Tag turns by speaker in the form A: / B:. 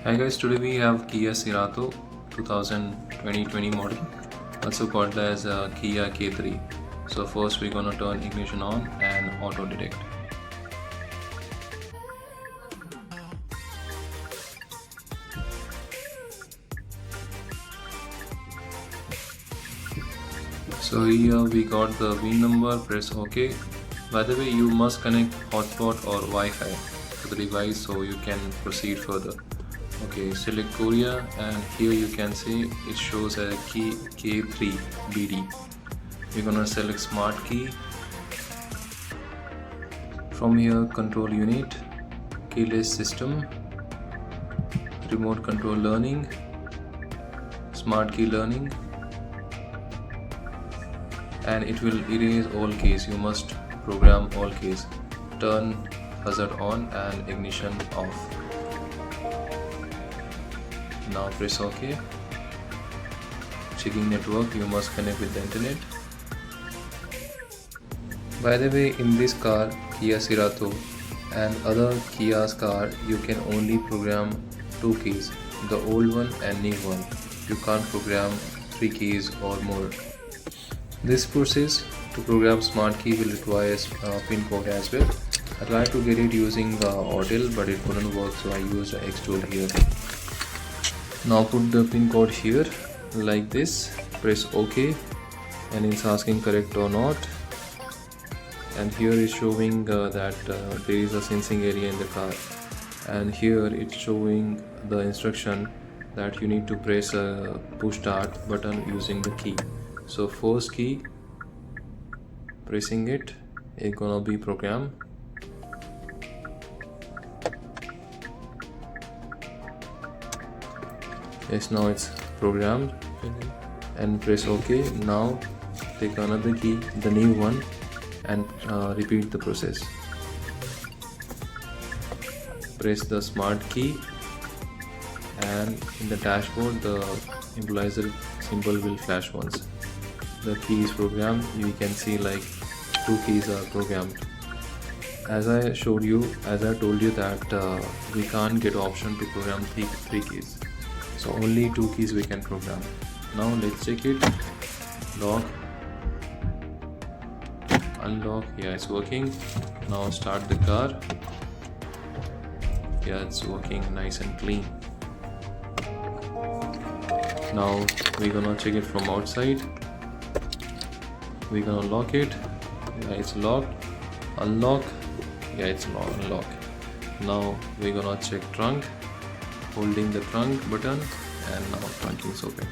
A: Hi guys, today we have Kia Cerato 2020 model, also called as Kia K3. So first we're gonna turn ignition on and auto detect. So here we got the VIN number, press OK. By the way, you must connect hotspot or Wi-Fi to the device so you can proceed further. Okay, select Korea and here you can see it shows a key K3 BD. We're gonna select smart key. From here, control unit, keyless system, remote control learning, smart key learning, and it will erase all keys. You must program all keys. Turn hazard on and ignition off. Now press OK. Checking network, you must connect with the internet. By the way, in this car, Kia Cerato and other Kia's car, you can only program 2 keys, the old one and new one. You can't program 3 keys or more. This process to program smart key will require a pin code as well. I tried to get it using Autel, but it couldn't work, so I used X tool here. Now put the pin code here like this, press OK, and it's asking correct or not. And here is showing that there is a sensing area in the car, and here it's showing the instruction that you need to press a push start button using the key. So first key, pressing it gonna be program. Yes, now it's programmed, and press OK. Now take another key, the new one, and repeat the process. Press the smart key, and in the dashboard the equalizer symbol will flash once. The key is programmed. You can see like 2 keys are programmed. As I told you that we can't get option to program 3 keys. So only 2 keys we can program. Now let's check it. Lock, unlock. Yeah, it's working. Now start the car. Yeah, it's working nice and clean. Now we're gonna check it from outside. We're gonna lock it. Yeah, it's locked. Unlock. Yeah, it's unlocked. Now we're gonna check trunk, holding the trunk button, and now trunk is open.